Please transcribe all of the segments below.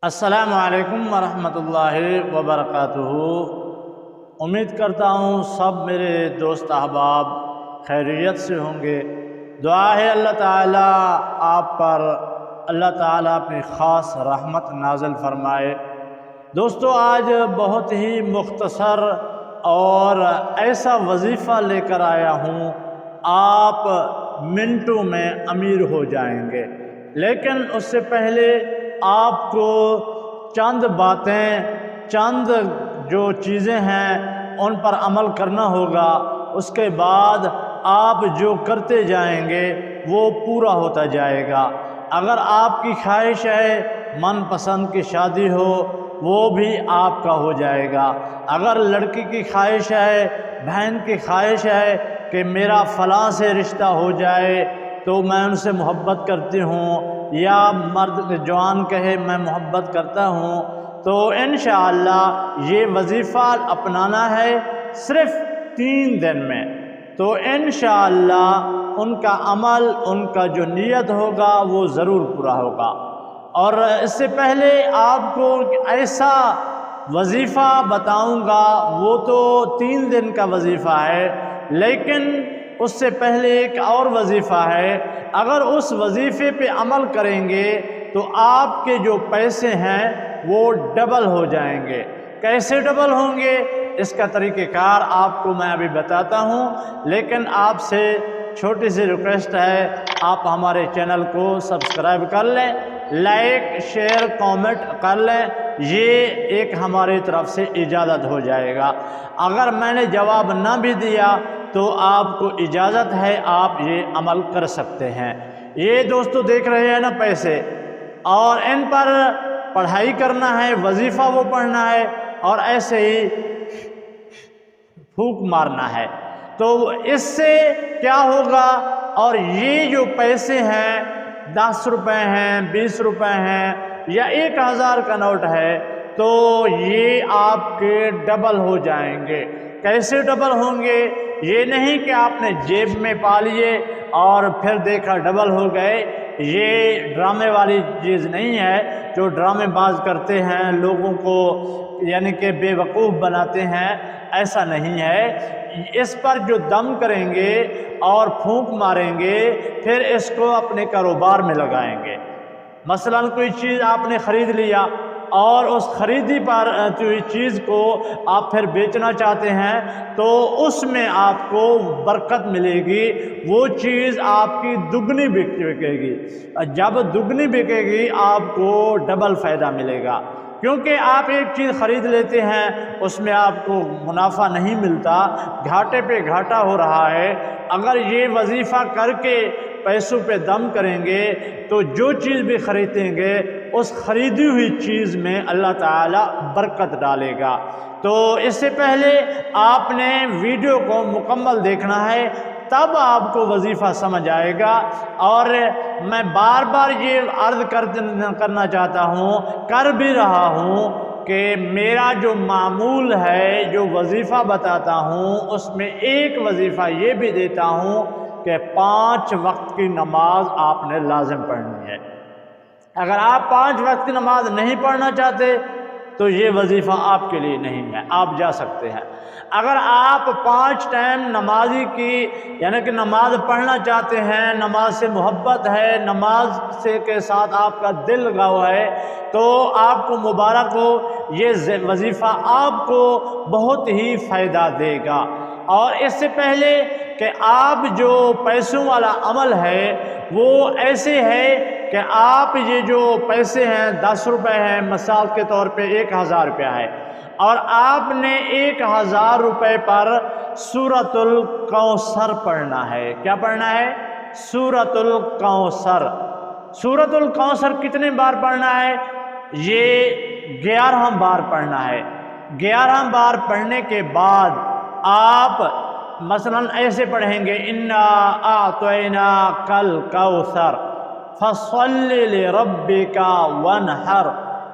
السلام علیکم ورحمۃ اللہ وبرکاتہ۔ امید کرتا ہوں سب میرے دوست احباب خیریت سے ہوں گے۔ دعا ہے اللہ تعالیٰ آپ پر اللہ تعالیٰ اپنی خاص رحمت نازل فرمائے۔ دوستو، آج بہت ہی مختصر اور ایسا وظیفہ لے کر آیا ہوں، آپ منٹوں میں امیر ہو جائیں گے، لیکن اس سے پہلے آپ کو چند باتیں، چند جو چیزیں ہیں ان پر عمل کرنا ہوگا۔ اس کے بعد آپ جو کرتے جائیں گے وہ پورا ہوتا جائے گا۔ اگر آپ کی خواہش ہے من پسند کی شادی ہو، وہ بھی آپ کا ہو جائے گا۔ اگر لڑکی کی خواہش ہے، بہن کی خواہش ہے کہ میرا فلاں سے رشتہ ہو جائے تو میں ان سے محبت کرتی ہوں، یا مرد جوان کہے میں محبت کرتا ہوں، تو انشاءاللہ یہ وظیفہ اپنانا ہے صرف 3 دن میں، تو انشاءاللہ ان کا عمل، ان کا جو نیت ہوگا وہ ضرور پورا ہوگا۔ اور اس سے پہلے آپ کو ایسا وظیفہ بتاؤں گا، وہ تو 3 دن کا وظیفہ ہے، لیکن اس سے پہلے ایک اور وظیفہ ہے۔ اگر اس وظیفے پہ عمل کریں گے تو آپ کے جو پیسے ہیں وہ ڈبل ہو جائیں گے۔ کیسے ڈبل ہوں گے اس کا طریقہ کار آپ کو میں ابھی بتاتا ہوں، لیکن آپ سے چھوٹی سی ریکویسٹ ہے، آپ ہمارے چینل کو سبسکرائب کر لیں، لائک شیئر کامنٹ کر لیں، یہ ایک ہماری طرف سے اجازت ہو جائے گا۔ اگر میں نے جواب نہ بھی دیا تو آپ کو اجازت ہے، آپ یہ عمل کر سکتے ہیں۔ یہ دوستو دیکھ رہے ہیں نا پیسے، اور ان پر پڑھائی کرنا ہے، وظیفہ وہ پڑھنا ہے، اور ایسے ہی پھونک مارنا ہے۔ تو اس سے کیا ہوگا؟ اور یہ جو پیسے ہیں، 10 روپے ہیں، 20 روپے ہیں، یا 1000 کا نوٹ ہے، تو یہ آپ کے ڈبل ہو جائیں گے۔ کیسے ڈبل ہوں گے؟ یہ نہیں کہ آپ نے جیب میں پا لیے اور پھر دیکھا ڈبل ہو گئے۔ یہ ڈرامے والی چیز نہیں ہے جو ڈرامے باز کرتے ہیں، لوگوں کو یعنی کہ بے وقوف بناتے ہیں، ایسا نہیں ہے۔ اس پر جو دم کریں گے اور پھونک ماریں گے، پھر اس کو اپنے کاروبار میں لگائیں گے۔ مثلاً کوئی چیز آپ نے خرید لیا اور اس خریدی پر چیز کو آپ پھر بیچنا چاہتے ہیں، تو اس میں آپ کو برکت ملے گی، وہ چیز آپ کی دگنی بکے گی۔ جب دگنی بکے گی آپ کو ڈبل فائدہ ملے گا، کیونکہ آپ ایک چیز خرید لیتے ہیں، اس میں آپ کو منافع نہیں ملتا، گھاٹے پہ گھاٹا ہو رہا ہے۔ اگر یہ وظیفہ کر کے پیسوں پہ دم کریں گے تو جو چیز بھی خریدیں گے اس خریدی ہوئی چیز میں اللہ تعالیٰ برکت ڈالے گا۔ تو اس سے پہلے آپ نے ویڈیو کو مکمل دیکھنا ہے، تب آپ کو وظیفہ سمجھ آئے گا۔ اور میں بار بار یہ عرض کرنا چاہتا ہوں، کر بھی رہا ہوں، کہ میرا جو معمول ہے، جو وظیفہ بتاتا ہوں، اس میں ایک وظیفہ یہ بھی دیتا ہوں کہ 5 وقت کی نماز آپ نے لازم پڑھنی ہے۔ اگر آپ 5 وقت کی نماز نہیں پڑھنا چاہتے تو یہ وظیفہ آپ کے لیے نہیں ہے، آپ جا سکتے ہیں۔ اگر آپ 5 ٹائم نمازی کی یعنی کہ نماز پڑھنا چاہتے ہیں، نماز سے محبت ہے، نماز سے کے ساتھ آپ کا دل لگاؤ ہے، تو آپ کو مبارک ہو، یہ وظیفہ آپ کو بہت ہی فائدہ دے گا۔ اور اس سے پہلے کہ آپ جو پیسوں والا عمل ہے وہ ایسے ہے کہ آپ یہ جو پیسے ہیں، 10 روپے ہیں، مثال کے طور پہ 1000 روپیہ ہے، اور آپ نے 1000 روپے پر سورۃ الکوثر پڑھنا ہے۔ کیا پڑھنا ہے؟ سورۃ الکوثر۔ سورۃ الکوثر کتنے بار پڑھنا ہے؟ یہ 11 بار پڑھنا ہے۔ 11 بار پڑھنے کے بعد آپ مثلاً ایسے پڑھیں گے، انا اعطیناک الکوثر فصل لربک وانحر،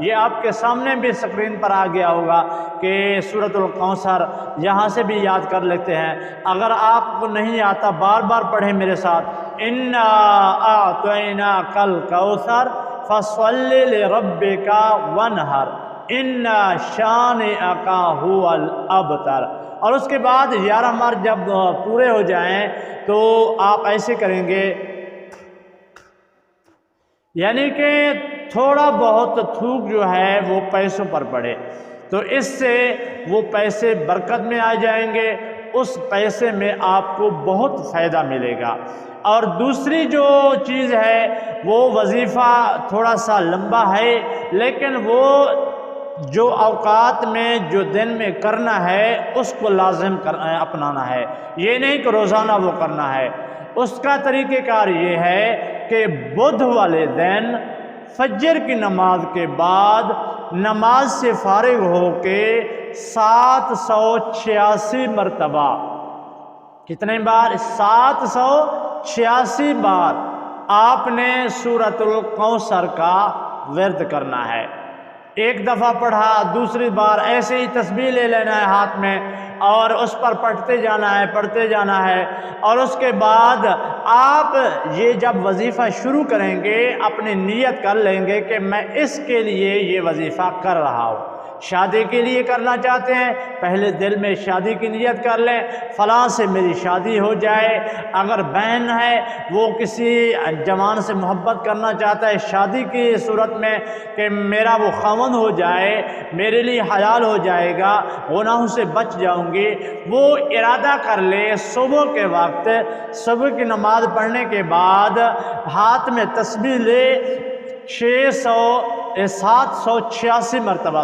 یہ آپ کے سامنے بھی سکرین پر آ گیا ہوگا کہ سورۃ الکوثر یہاں سے بھی یاد کر لیتے ہیں۔ اگر آپ کو نہیں آتا بار بار پڑھیں میرے ساتھ، انا اعطیناک الکوثر فصل لربک وانحر انا شانئک هو الابتر۔ اور اس کے بعد 11 مر جب پورے ہو جائیں تو آپ ایسے کریں گے، یعنی کہ تھوڑا بہت تھوک جو ہے وہ پیسوں پر پڑے تو اس سے وہ پیسے برکت میں آ جائیں گے، اس پیسے میں آپ کو بہت فائدہ ملے گا۔ اور دوسری جو چیز ہے وہ وظیفہ تھوڑا سا لمبا ہے، لیکن وہ جو اوقات میں جو دن میں کرنا ہے اس کو لازم اپنانا ہے، یہ نہیں کہ روزانہ وہ کرنا ہے۔ اس کا طریقہ کار یہ ہے کہ بدھ والے دن فجر کی نماز کے بعد نماز سے فارغ ہو کے 786 مرتبہ، کتنے بار؟ 786 بار آپ نے سورۃ الکوثر کا ورد کرنا ہے۔ ایک دفعہ پڑھا، دوسری بار ایسے ہی تسبیح لے لینا ہے ہاتھ میں اور اس پر پڑھتے جانا ہے اور اس کے بعد آپ یہ جب وظیفہ شروع کریں گے اپنی نیت کر لیں گے کہ میں اس کے لیے یہ وظیفہ کر رہا ہوں۔ شادی کے لیے کرنا چاہتے ہیں، پہلے دل میں شادی کی نیت کر لیں، فلاں سے میری شادی ہو جائے۔ اگر بہن ہے وہ کسی جوان سے محبت کرنا چاہتا ہے شادی کی صورت میں کہ میرا وہ خاوند ہو جائے، میرے لیے حلال ہو جائے گا، گناہوں سے بچ جاؤں گی، وہ ارادہ کر لے صبح کے وقت، صبح کی نماز پڑھنے کے بعد ہاتھ میں تسبیح لے 786 مرتبہ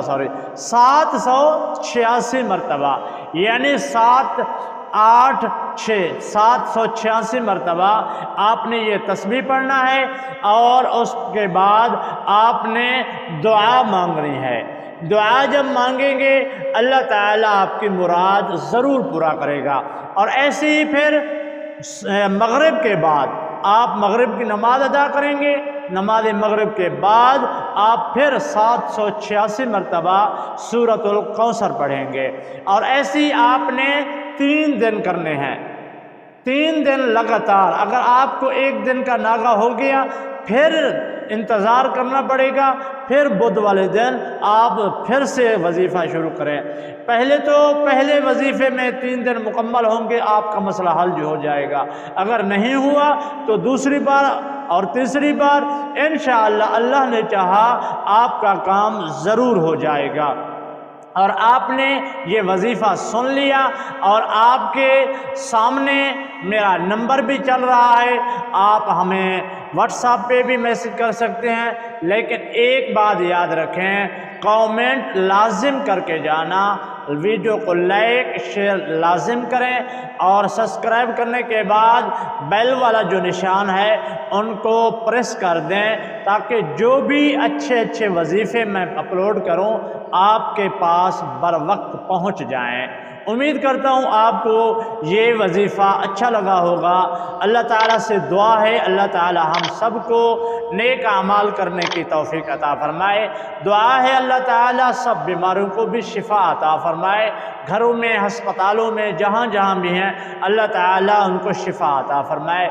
786 مرتبہ، یعنی 786 مرتبہ آپ نے یہ تسبیح پڑھنا ہے اور اس کے بعد آپ نے دعا مانگنی ہے۔ دعا جب مانگیں گے اللہ تعالیٰ آپ کی مراد ضرور پورا کرے گا۔ اور ایسے ہی پھر مغرب کے بعد آپ مغرب کی نماز ادا کریں گے، نماز مغرب کے بعد آپ پھر 786 مرتبہ سورۃ الکوثر پڑھیں گے۔ اور ایسے ہی آپ نے 3 دن کرنے ہیں، 3 دن لگاتار۔ اگر آپ کو 1 دن کا ناغہ ہو گیا پھر انتظار کرنا پڑے گا، پھر بدھ والے دن آپ پھر سے وظیفہ شروع کریں۔ پہلے وظیفے میں 3 دن مکمل ہوں گے، آپ کا مسئلہ حل جو ہو جائے گا۔ اگر نہیں ہوا تو دوسری بار اور تیسری بار انشاءاللہ اللہ نے چاہا آپ کا کام ضرور ہو جائے گا۔ اور آپ نے یہ وظیفہ سن لیا اور آپ کے سامنے میرا نمبر بھی چل رہا ہے، آپ ہمیں واٹس ایپ پہ بھی میسج کر سکتے ہیں، لیکن ایک بات یاد رکھیں، کامنٹ لازم کر کے جانا، ویڈیو کو لائک شیئر لازم کریں اور سبسکرائب کرنے کے بعد بیل والا جو نشان ہے ان کو پریس کر دیں تاکہ جو بھی اچھے وظیفے میں اپلوڈ کروں آپ کے پاس بر وقت پہنچ جائیں۔ امید کرتا ہوں آپ کو یہ وظیفہ اچھا لگا ہوگا۔ اللہ تعالیٰ سے دعا ہے اللہ تعالیٰ ہم سب کو نیک اعمال کرنے کی توفیق عطا فرمائے۔ دعا ہے اللہ تعالیٰ سب بیماروں کو بھی شفا عطا فرمائے، گھروں میں ہسپتالوں میں جہاں بھی ہیں اللہ تعالیٰ ان کو شفا عطا فرمائے۔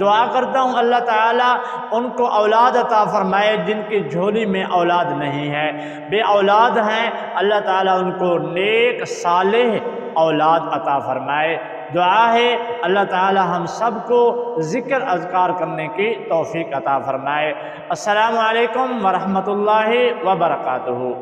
دعا کرتا ہوں اللہ تعالیٰ ان کو اولاد عطا فرمائے، جن کی جھولی میں اولاد نہیں ہے، بے اولاد ہیں، اللہ تعالیٰ ان کو نیک صالح اولاد عطا فرمائے۔ دعا ہے اللہ تعالیٰ ہم سب کو ذکر اذکار کرنے کی توفیق عطا فرمائے۔ السلام علیکم ورحمۃ اللہ وبرکاتہ۔